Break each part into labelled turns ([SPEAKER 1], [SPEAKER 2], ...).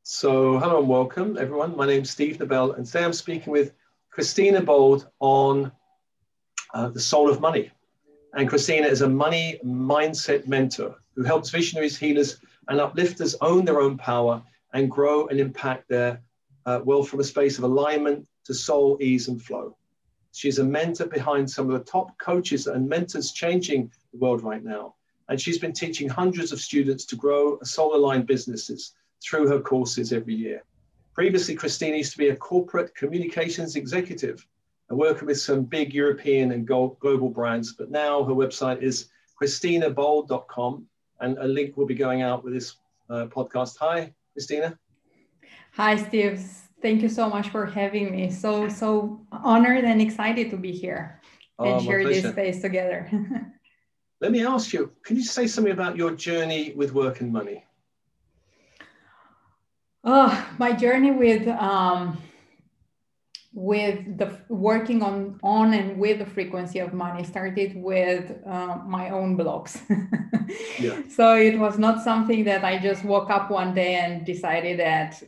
[SPEAKER 1] So hello and welcome everyone. My name's Steve Nobel and today I'm speaking with Cristina Bold on the soul of money. And Cristina is a money mindset mentor who helps visionaries, healers and uplifters own their own power and grow and impact their wealth from a space of alignment to soul, ease and flow. She's a mentor behind some of the top coaches and mentors changing the world right now. And she's been teaching hundreds of students to grow soul-aligned businesses through her courses every year. Previously, Cristina used to be a corporate communications executive and working with some big European and global brands, but now her website is CristinaBold.com and a link will be going out with this podcast. Hi, Cristina.
[SPEAKER 2] Hi, Steve. Thank you so much for having me. So honored and excited to be here and share this space together.
[SPEAKER 1] Let me ask you, can you say something about your journey with work and money?
[SPEAKER 2] My journey with the working on and with the frequency of money started with my own blocks.
[SPEAKER 1] Yeah.
[SPEAKER 2] So it was not something that I just woke up one day and decided that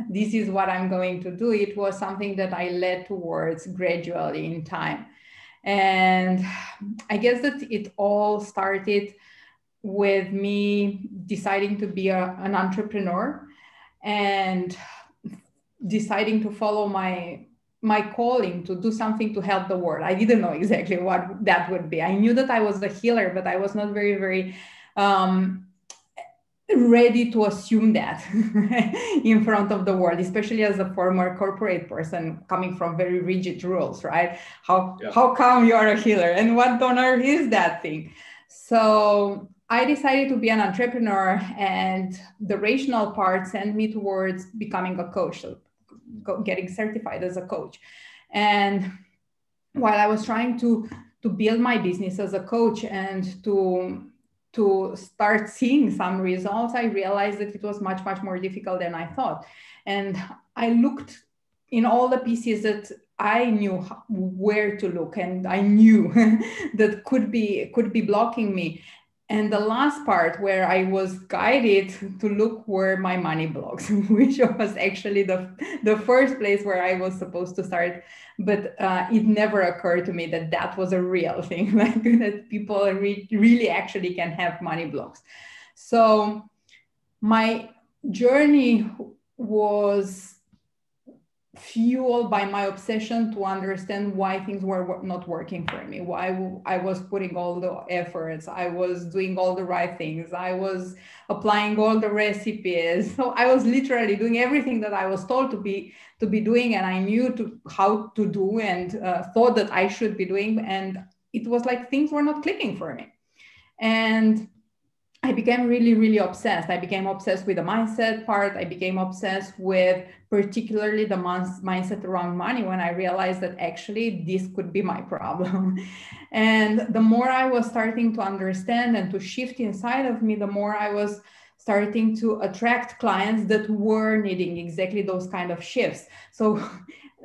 [SPEAKER 2] this is what I'm going to do. It was something that I led towards gradually in time. And I guess that it all started with me deciding to be an entrepreneur and deciding to follow my calling to do something to help the world. I didn't know exactly what that would be. I knew that I was a healer, but I was not very ready to assume that in front of the world, especially as a former corporate person coming from very rigid rules, right? How come you are a healer and what on earth is that thing? So I decided to be an entrepreneur, and the rational part sent me towards becoming a coach, so getting certified as a coach. And while I was trying to build my business as a coach and to start seeing some results, I realized that it was much more difficult than I thought. And I looked in all the pieces that I knew where to look, and I knew that could be blocking me. And the last part where I was guided to look were my money blocks, which was actually the first place where I was supposed to start. But it never occurred to me that that was a real thing, like that people really actually can have money blocks. So my journey was fueled by my obsession to understand why things were not working for me, why I was putting all the efforts, I was doing all the right things, I was applying all the recipes. So I was literally doing everything that I was told to be doing, and I knew how to do and thought that I should be doing. And it was like things were not clicking for me. And I became really obsessed. I became obsessed with the mindset part. I became obsessed with particularly the mindset around money, when I realized that actually this could be my problem. And the more I was starting to understand and to shift inside of me, the more I was starting to attract clients that were needing exactly those kind of shifts. So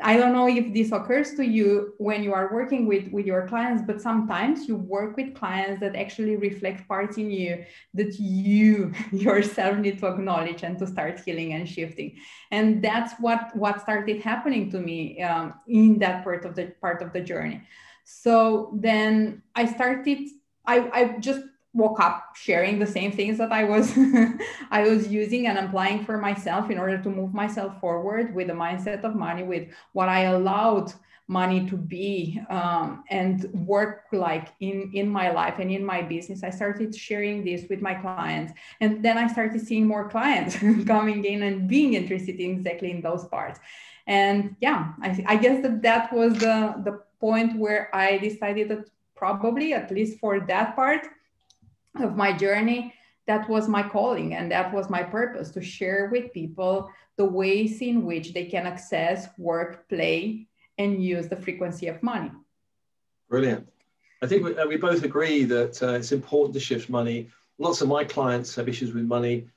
[SPEAKER 2] I don't know if this occurs to you when you are working with your clients, but sometimes you work with clients that actually reflect parts in you that you yourself need to acknowledge and to start healing and shifting. And that's what started happening to me in that part of the journey. So then I started, I just woke up sharing the same things that I was using and applying for myself in order to move myself forward with the mindset of money, with what I allowed money to be and work like in my life and in my business. I started sharing this with my clients, and then I started seeing more clients coming in and being interested in exactly in those parts. And yeah, I guess that was the point where I decided that probably, at least for that part of my journey, that was my calling and that was my purpose, to share with people the ways in which they can access, work, play, and use the frequency of money.
[SPEAKER 1] Brilliant. I think we both agree that it's important to shift money. Lots of my clients have issues with money.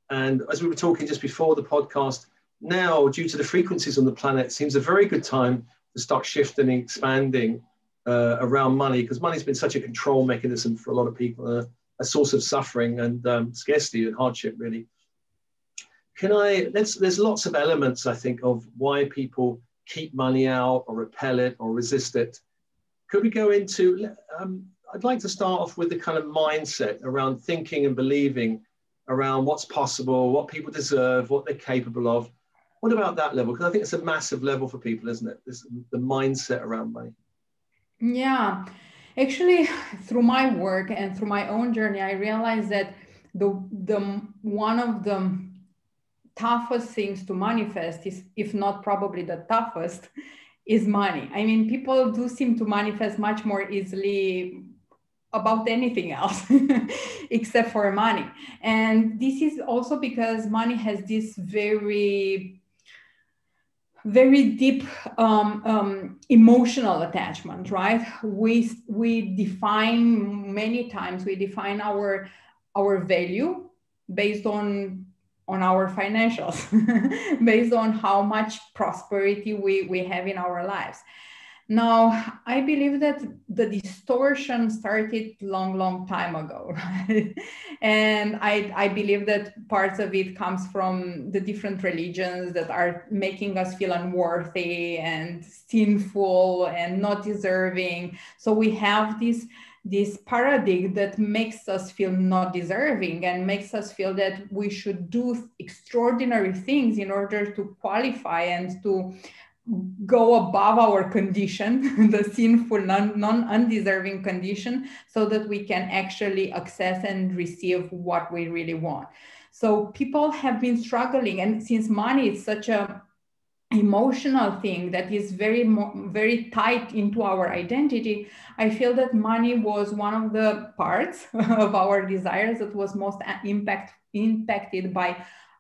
[SPEAKER 1] And as we were talking just before the podcast, now, due to the frequencies on the planet, seems a very good time to start shifting and expanding around money, because money's been such a control mechanism for a lot of people, a source of suffering and scarcity and hardship, really. there's lots of elements, I think, of why people keep money out or repel it or resist it. Could we go into, I'd like to start off with the kind of mindset around thinking and believing around what's possible, what people deserve, what they're capable of. What about that level? Because I think it's a massive level for people, isn't it? The mindset around money.
[SPEAKER 2] Yeah, actually, through my work and through my own journey, I realized that the one of the toughest things to manifest is, if not probably the toughest, is money. I mean, people do seem to manifest much more easily about anything else except for money. And this is also because money has this very deep emotional attachment, right? We define many times, we define our value based on our financials, based on how much prosperity we have in our lives. Now, I believe that the distortion started long time ago, right? And I believe that parts of it comes from the different religions that are making us feel unworthy and sinful and not deserving. So we have this paradigm that makes us feel not deserving and makes us feel that we should do extraordinary things in order to qualify and to go above our condition, the sinful, non-undeserving condition, so that we can actually access and receive what we really want. So people have been struggling, and since money is such a emotional thing that is very tied into our identity, I feel that money was one of the parts of our desires that was most impacted by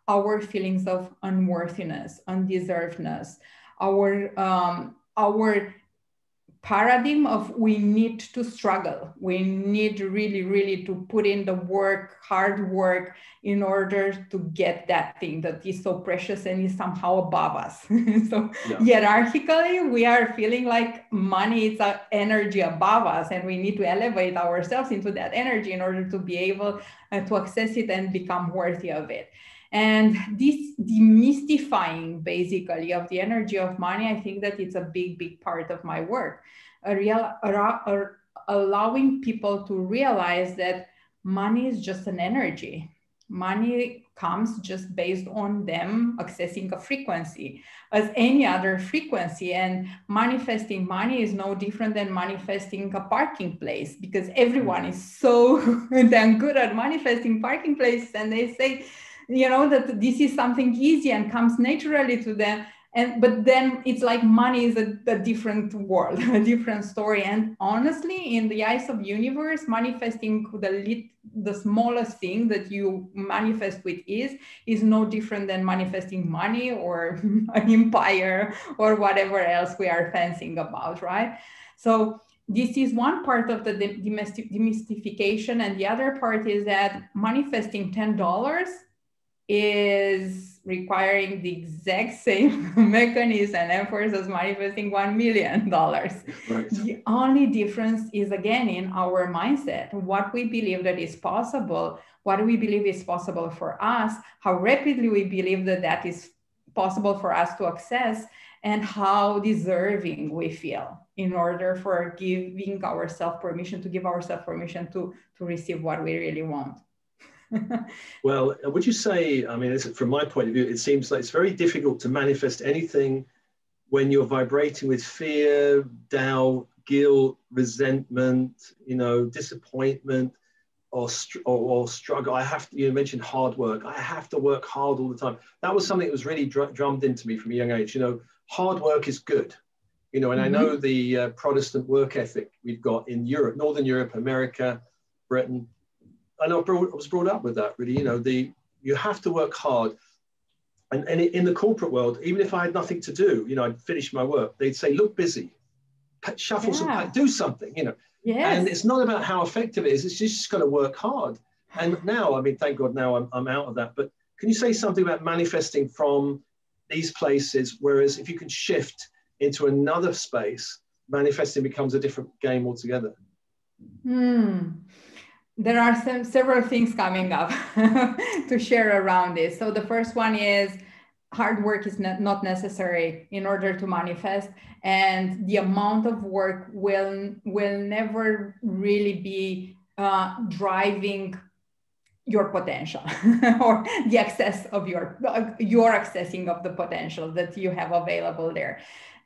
[SPEAKER 2] our feelings of unworthiness, undeservedness, our paradigm of we need to struggle. We need really to put in the work, hard work, in order to get that thing that is so precious and is somehow above us. So hierarchically, we are feeling like money is an energy above us, and we need to elevate ourselves into that energy in order to be able to access it and become worthy of it. And this demystifying basically of the energy of money, I think that it's a big part of my work. Allowing people to realize that money is just an energy. Money comes just based on them accessing a frequency as any other frequency, and manifesting money is no different than manifesting a parking place, because everyone is so damn good at manifesting parking places, and they say, you know, that this is something easy and comes naturally to them. But then it's like money is a different world, a different story. And honestly, in the eyes of universe, manifesting the smallest thing that you manifest with is no different than manifesting money or an empire or whatever else we are fancying about, right? So this is one part of the demystification. And the other part is that manifesting $10 is requiring the exact same mechanism and efforts as manifesting $1 million. Right. The only difference is, again, in our mindset, what we believe that is possible, what we believe is possible for us, how rapidly we believe that that is possible for us to access, and how deserving we feel in order for giving ourselves permission to receive what we really want.
[SPEAKER 1] Well, would you say, I mean, from my point of view, it seems like it's very difficult to manifest anything when you're vibrating with fear, doubt, guilt, resentment, disappointment, or struggle. You mentioned hard work. I have to work hard all the time. That was something that was really drummed into me from a young age. Hard work is good. And I know the Protestant work ethic we've got in Europe, Northern Europe, America, Britain. I know I was brought up with that, really. You have to work hard. And in the corporate world, even if I had nothing to do, I'd finish my work, they'd say, look busy, shuffle some, do something, Yes. And it's not about how effective it is. It's just got to work hard. And now, I mean, thank God now I'm out of that. But can you say something about manifesting from these places? Whereas if you can shift into another space, manifesting becomes a different game altogether.
[SPEAKER 2] there are several things coming up to share around this. So the first one is hard work is not necessary in order to manifest, and the amount of work will never really be driving your potential or the access of your accessing of the potential that you have available there.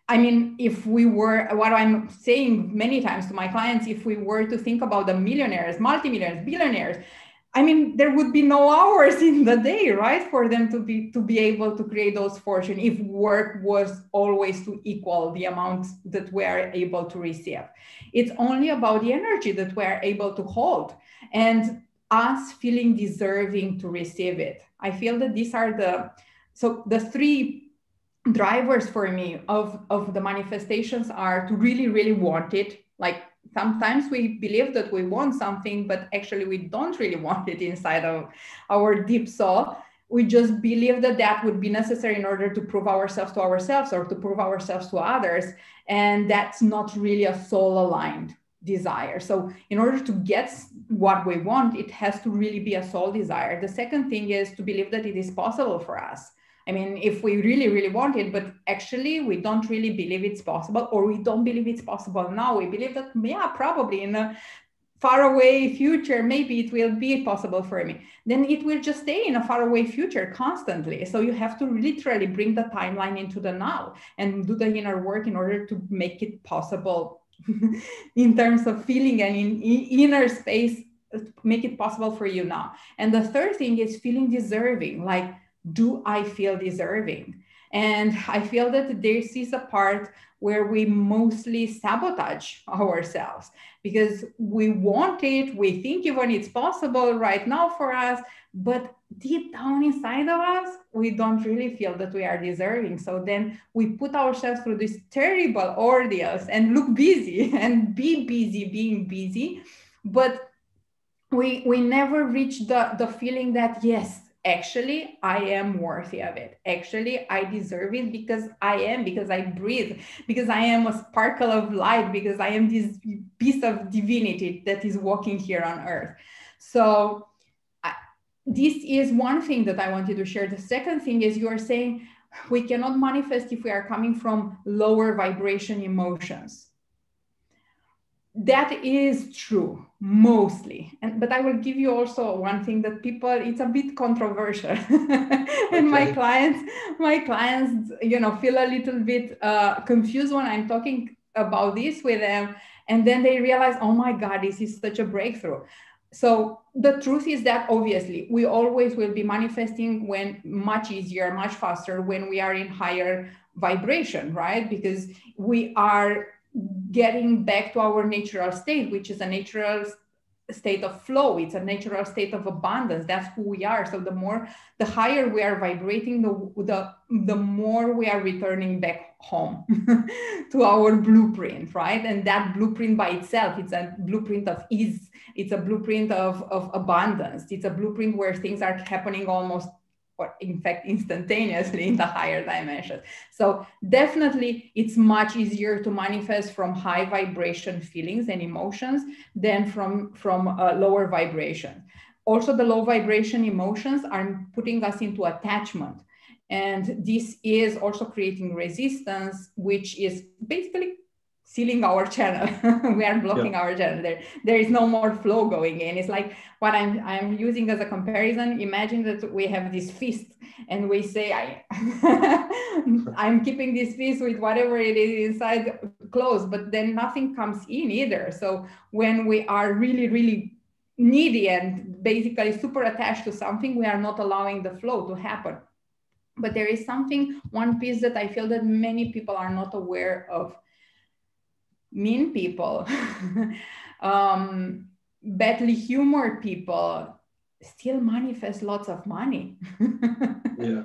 [SPEAKER 2] I mean, if we were, what I'm saying many times to my clients, if we were to think about the millionaires, multimillionaires, billionaires, I mean, there would be no hours in the day, right, for them to be able to create those fortune if work was always to equal the amount that we are able to receive. It's only about the energy that we are able to hold and us feeling deserving to receive it. I feel that these are the three drivers for me of the manifestations are to really, really want it. Like sometimes we believe that we want something, but actually we don't really want it inside of our deep soul. We just believe that that would be necessary in order to prove ourselves to ourselves or to prove ourselves to others. And that's not really a soul aligned desire. So in order to get what we want, it has to really be a soul desire. The second thing is to believe that it is possible for us. I mean, if we really, really want it, but actually we don't really believe it's possible, or we don't believe it's possible now. We believe that, yeah, probably in a faraway future, maybe it will be possible for me. Then it will just stay in a faraway future constantly. So you have to literally bring the timeline into the now and do the inner work in order to make it possible in terms of feeling and in inner space, make it possible for you now. And the third thing is feeling deserving. Like, do I feel deserving? And I feel that this is a part where we mostly sabotage ourselves because we want it, we think even it's possible right now for us, but deep down inside of us, we don't really feel that we are deserving. So then we put ourselves through these terrible ordeals and look busy and be busy, being busy, but we never reach the feeling that, yes, actually, I am worthy of it. Actually, I deserve it because I breathe, because I am a sparkle of light, because I am this piece of divinity that is walking here on earth. So this is one thing that I wanted to share. The second thing is you are saying we cannot manifest if we are coming from lower vibration emotions. That is true, mostly. But I will give you also one thing that people, it's a bit controversial. And my clients, feel a little bit confused when I'm talking about this with them. And then they realize, oh my God, this is such a breakthrough. So the truth is that obviously we always will be manifesting when much easier, much faster when we are in higher vibration, right? Because we are getting back to our natural state, which is a natural state of flow. It's a natural state of abundance. That's who we are. So the higher we are vibrating, the more we are returning back home to our blueprint, right? And that blueprint by itself, it's a blueprint of ease. It's a blueprint of abundance. It's a blueprint where things are happening almost, or in fact, instantaneously in the higher dimensions. So definitely it's much easier to manifest from high vibration feelings and emotions than from lower vibration. Also, the low vibration emotions are putting us into attachment. And this is also creating resistance, which is basically sealing our channel. We are blocking our channel. There is no more flow going in. It's like what I'm using as a comparison. Imagine that we have this fist and we say, I'm keeping this fist with whatever it is inside closed, but then nothing comes in either. So when we are really, really needy and basically super attached to something, we are not allowing the flow to happen. But there is one piece that I feel that many people are not aware of. Mean people, badly humored people still manifest lots of money.
[SPEAKER 1] Yeah.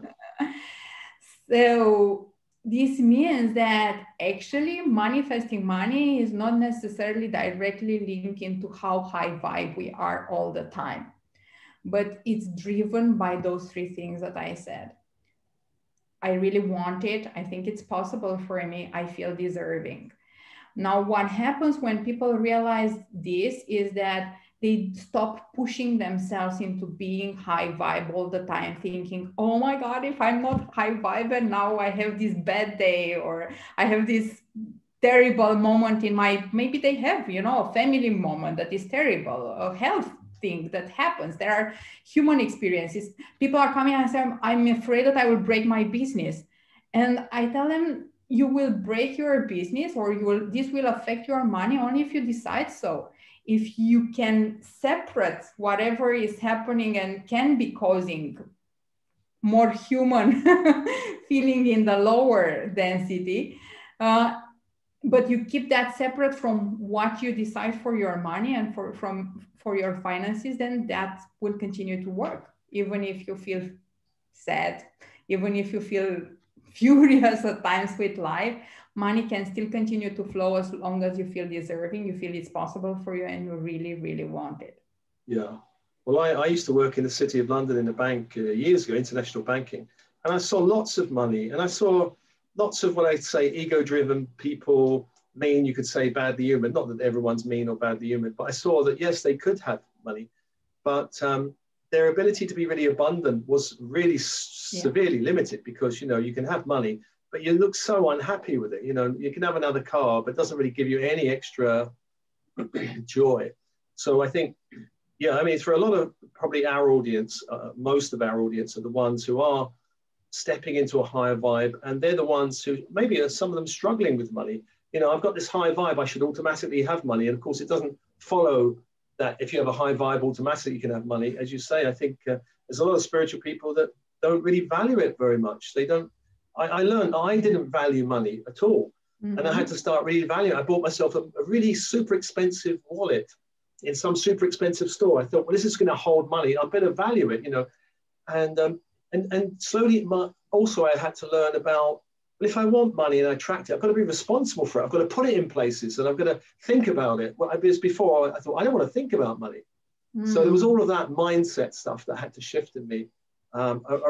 [SPEAKER 2] So this means that actually manifesting money is not necessarily directly linked into how high vibe we are all the time, but it's driven by those three things that I said. I really want it. I think it's possible for me. I feel deserving. Now, what happens when people realize this is that they stop pushing themselves into being high vibe all the time, thinking, oh my God, if I'm not high vibe and now I have this bad day, or I have this terrible moment in my, maybe they have, a family moment that is terrible, a health thing that happens. There are human experiences. People are coming and saying, I'm afraid that I will break my business. And I tell them, you will break your business, or this will affect your money only if you decide so. If you can separate whatever is happening and can be causing more human feeling in the lower density, but you keep that separate from what you decide for your money and for your finances, then that will continue to work. Even if you feel sad, even if you feel furious at times with life, money can still continue to flow as long as you feel deserving, you feel it's possible for you, and you really, really want it.
[SPEAKER 1] Yeah. Well, I used to work in the City of London in a bank years ago, international banking, and I saw lots of money, and I saw lots of what I'd say ego-driven people, mean, you could say badly human, not that everyone's mean or badly human, but I saw that, yes, they could have money, but their ability to be really abundant was really severely limited, because, you can have money, but you look so unhappy with it. You can have another car, but it doesn't really give you any extra joy. So I think, yeah, I mean, for a lot of probably our audience, most of our audience are the ones who are stepping into a higher vibe, and they're the ones who maybe are some of them struggling with money. I've got this high vibe, I should automatically have money. And of course, it doesn't follow that if you have a high vibe, automatically you can have money. As you say, I think there's a lot of spiritual people that don't really value it very much. They don't. I learned I didn't value money at all. Mm-hmm. And I had to start really valuing. I bought myself a really super expensive wallet in some super expensive store. I thought, well, this is going to hold money. I better value it, And slowly, also I had to learn about, well, if I want money and I attract it, I've got to be responsible for it. I've got to put it in places, and I've got to think about it. Well, because before I thought, I don't want to think about money. Mm. So there was all of that mindset stuff that had to shift in me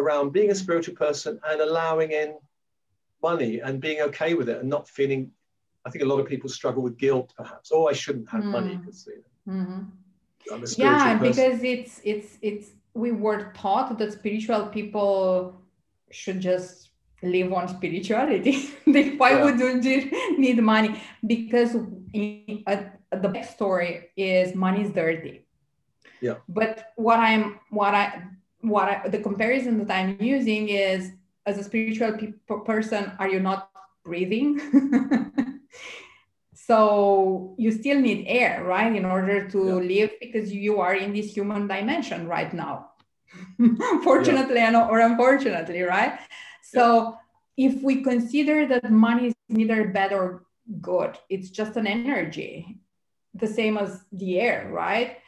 [SPEAKER 1] around being a spiritual person and allowing in money and being okay with it and not feeling, I think a lot of people struggle with guilt, perhaps. Oh, I shouldn't have money because I'm a spiritual person.
[SPEAKER 2] Because it's we were taught that spiritual people should just live on spirituality. Why would you need money? Because the backstory is money is dirty.
[SPEAKER 1] Yeah.
[SPEAKER 2] But the comparison that I'm using is, as a spiritual person, are you not breathing? So you still need air, right, in order to live, because you are in this human dimension right now. Fortunately or unfortunately, right? So if we consider that money is neither bad or good, it's just an energy, the same as the air, right?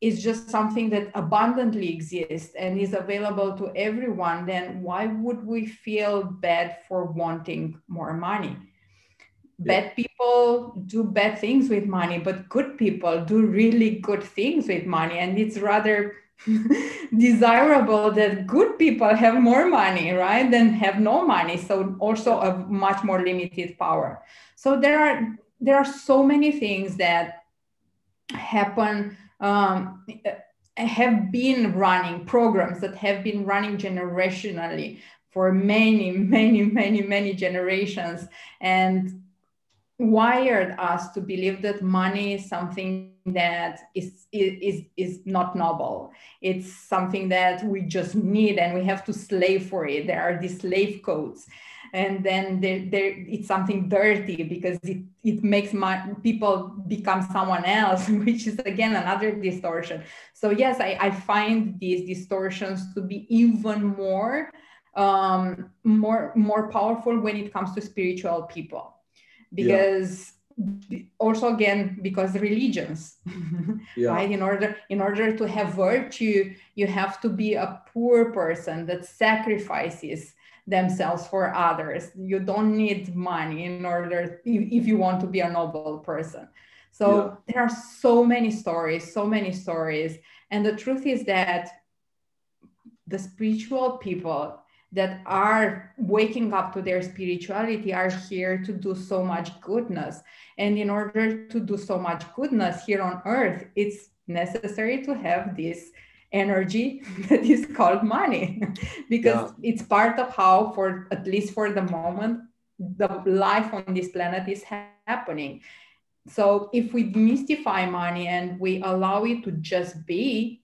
[SPEAKER 2] It's just something that abundantly exists and is available to everyone, then why would we feel bad for wanting more money? Bad people do bad things with money, but good people do really good things with money. And it's rather desirable that good people have more money, right, than have no money. So also a much more limited power. So there are so many things that happen, have been running programs that have been running generationally for many generations, and wired us to believe that money is something that is not noble. It's something that we just need and we have to slave for it. There are these slave codes, and then it's something dirty because it makes people become someone else, which is again another distortion. So yes, I find these distortions to be even more powerful when it comes to spiritual people. Because also again, because religions, right? In order to have virtue, you have to be a poor person that sacrifices themselves for others. You don't need money in order, if you want to be a noble person. So there are so many stories. And the truth is that the spiritual people that are waking up to their spirituality are here to do so much goodness. And in order to do so much goodness here on earth, it's necessary to have this energy that is called money because it's part of how, for at least for the moment, the life on this planet is happening. So if we demystify money and we allow it to just be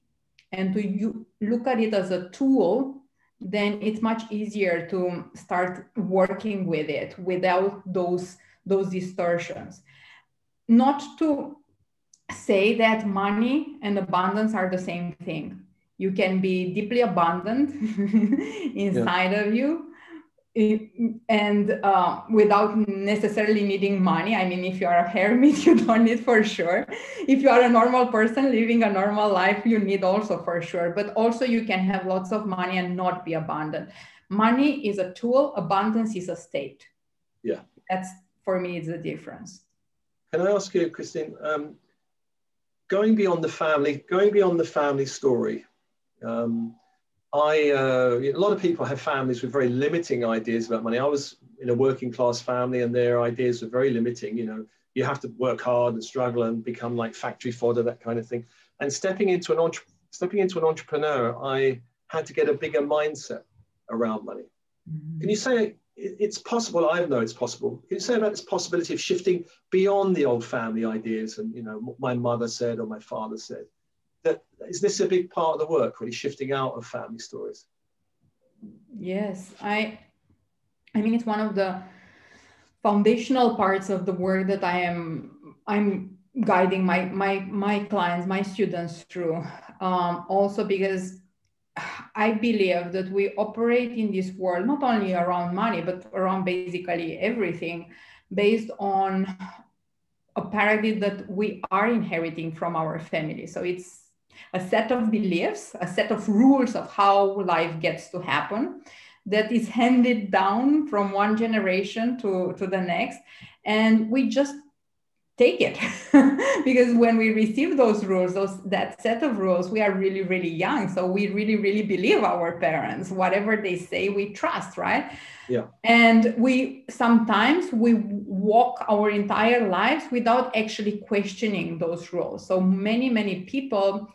[SPEAKER 2] and to look at it as a tool, then it's much easier to start working with it without those distortions. Not to say that money and abundance are the same thing. You can be deeply abundant inside of you, and without necessarily needing money. I mean, if you are a hermit, you don't need for sure. If you are a normal person living a normal life, you need also for sure. But also you can have lots of money and not be abundant. Money is a tool, abundance is a state.
[SPEAKER 1] Yeah.
[SPEAKER 2] That's, for me, it's the difference.
[SPEAKER 1] Can I ask you, Christine, going beyond the family story, a lot of people have families with very limiting ideas about money. I was in a working class family and their ideas were very limiting. You know, you have to work hard and struggle and become like factory fodder, that kind of thing. And stepping into an entrepreneur, I had to get a bigger mindset around money. Mm-hmm. Can you say it's possible? I know it's possible. Can you say about this possibility of shifting beyond the old family ideas and, you know, what my mother said or my father said? Is this a big part of the work, really shifting out of family stories?
[SPEAKER 2] Yes, I mean, it's one of the foundational parts of the work that I'm guiding my clients, my students through. Also because I believe that we operate in this world, not only around money, but around basically everything, based on a paradigm that we are inheriting from our family. So it's a set of beliefs, a set of rules of how life gets to happen that is handed down from one generation to the next. And we just take it because when we receive those rules, that set of rules, we are really, really young. So we really, really believe our parents, whatever they say, we trust, right?
[SPEAKER 1] Yeah.
[SPEAKER 2] And sometimes we walk our entire lives without actually questioning those rules. So many people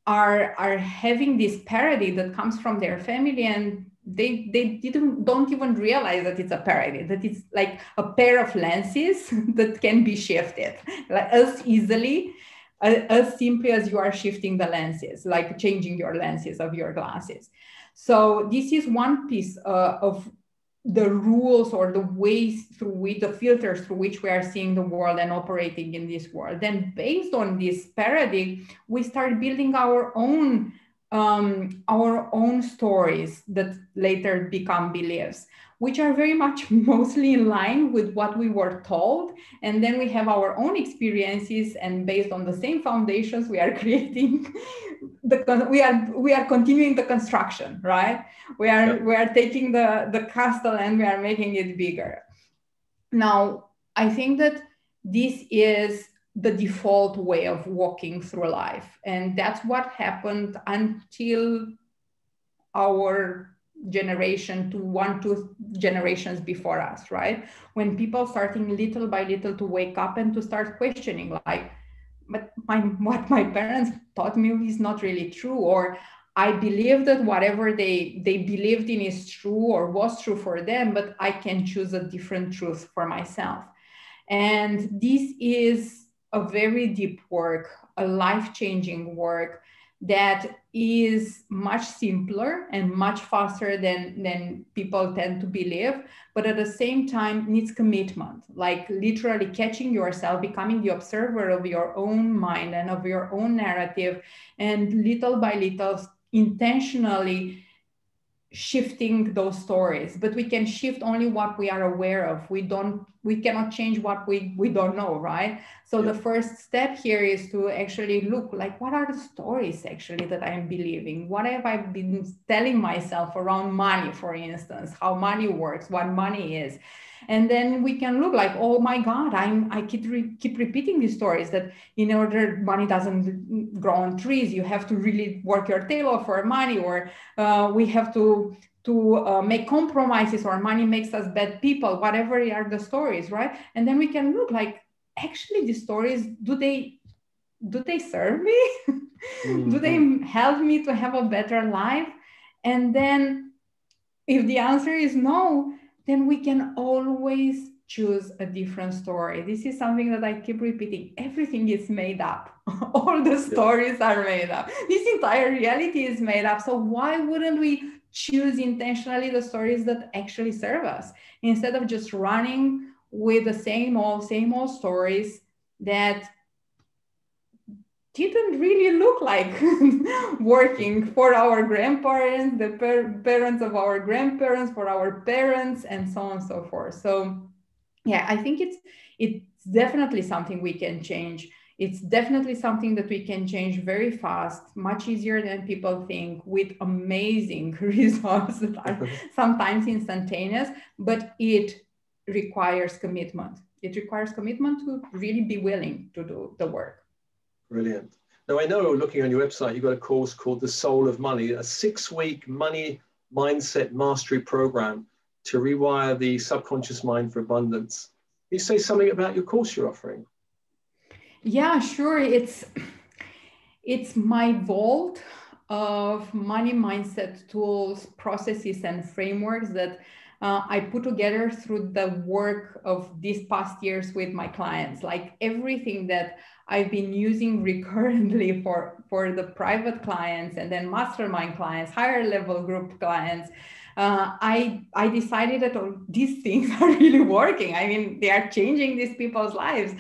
[SPEAKER 2] are having this parody that comes from their family, and they don't even realize that it's a parody, that it's like a pair of lenses that can be shifted like as easily, as simply as you are shifting the lenses, like changing your lenses of your glasses. So this is one piece of the rules or the ways through which, the filters through which we are seeing the world and operating in this world. Then based on this paradigm, we start building our own stories that later become beliefs, which are very much mostly in line with what we were told. And then we have our own experiences, and based on the same foundations, we are creating we are continuing the construction, right? We are taking the castle and we are making it bigger. Now, I think that this is the default way of walking through life. And that's what happened until our generation to 1-2 generations before us, right? When people starting little by little to wake up and to start questioning, like, but what my parents taught me is not really true, or I believe that whatever they believed in is true or was true for them, but I can choose a different truth for myself. And this is a very deep work, a life-changing work that is much simpler and much faster than people tend to believe, but at the same time needs commitment, like literally catching yourself, becoming the observer of your own mind and of your own narrative, and little by little intentionally shifting those stories. But we can shift only what we are aware of. We cannot change what we don't know, right? So the first step here is to actually look, like, what are the stories actually that I'm believing? What have I been telling myself around money, for instance, how money works, what money is? And then we can look like, oh my God, I keep repeating these stories that in order money doesn't grow on trees, you have to really work your tail off for money, or we have to make compromises, or money makes us bad people, whatever are the stories, right? And then we can look like, actually, these stories, do they do they serve me? Do they help me to have a better life? And then if the answer is no, then we can always choose a different story. This is something that I keep repeating. Everything is made up. All the stories are made up. This entire reality is made up. So why wouldn't we choose intentionally the stories that actually serve us instead of just running with the same old stories that didn't really look like working for our grandparents, the parents of our grandparents, for our parents, and so on and so forth. So yeah, I think it's definitely something we can change. It's definitely something that we can change very fast, much easier than people think, with amazing results that are sometimes instantaneous, but it requires commitment. It requires commitment to really be willing to do the work.
[SPEAKER 1] Brilliant. Now, I know looking on your website, you've got a course called The Soul of Money, a 6-week money mindset mastery program to rewire the subconscious mind for abundance. Can you say something about your course you're offering?
[SPEAKER 2] Yeah, sure. It's my vault of money mindset tools, processes, and frameworks that I put together through the work of these past years with my clients. Like everything that I've been using recurrently for the private clients and then mastermind clients, higher level group clients. I decided that these things are really working. I mean, they are changing these people's lives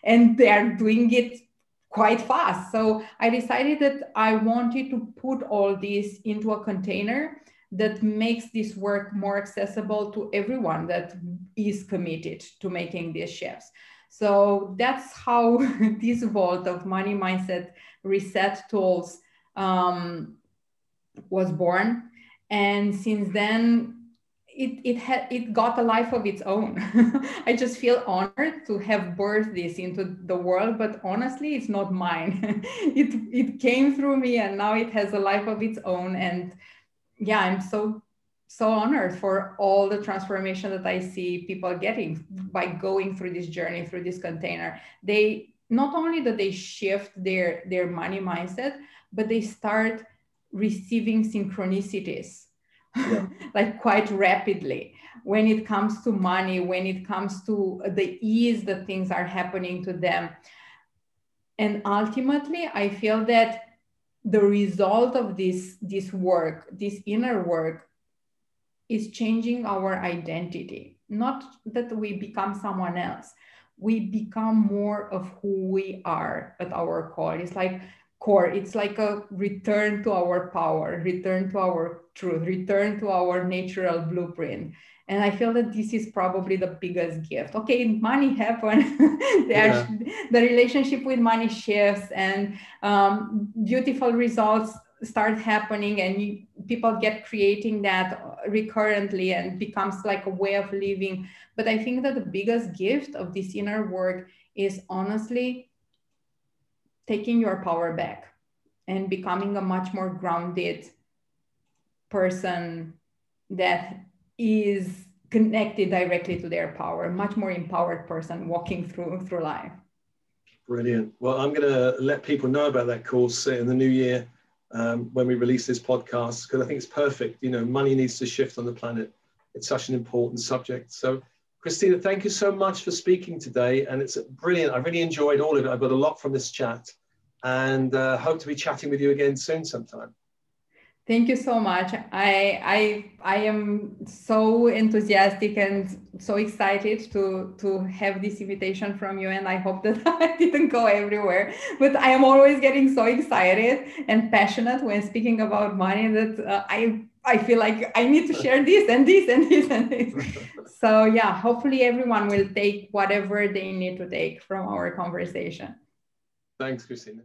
[SPEAKER 2] and they are doing it quite fast. So I decided that I wanted to put all this into a container that makes this work more accessible to everyone that is committed to making these shifts. So that's how this vault of money mindset reset tools was born. And since then, it got a life of its own. I just feel honored to have birthed this into the world, but honestly, it's not mine. It came through me and now it has a life of its own. And yeah, I'm so honored for all the transformation that I see people getting by going through this journey, through this container. They not only that they shift their money mindset, but they start receiving synchronicities like quite rapidly when it comes to money, when it comes to the ease that things are happening to them. And ultimately, I feel that the result of this work, this inner work, is changing our identity. Not that we become someone else. We become more of who we are at our core. It's like a return to our power, return to our truth, return to our natural blueprint. And I feel that this is probably the biggest gift. Okay, money happens. The relationship with money shifts and beautiful results start happening and people get creating that recurrently and becomes like a way of living. But I think that the biggest gift of this inner work is honestly taking your power back and becoming a much more grounded person that is connected directly to their power, a much more empowered person walking through life.
[SPEAKER 1] Brilliant. Well, I'm going to let people know about that course in the new year when we release this podcast, because I think it's perfect. You know, money needs to shift on the planet. It's such an important subject. So, Cristina, thank you so much for speaking today. And it's brilliant. I really enjoyed all of it. I've got a lot from this chat and hope to be chatting with you again soon sometime.
[SPEAKER 2] Thank you so much. I am so enthusiastic and so excited to have this invitation from you, and I hope that I didn't go everywhere. But I am always getting so excited and passionate when speaking about money that I feel like I need to share this and this and this and this. So yeah, hopefully everyone will take whatever they need to take from our conversation.
[SPEAKER 1] Thanks, Cristina.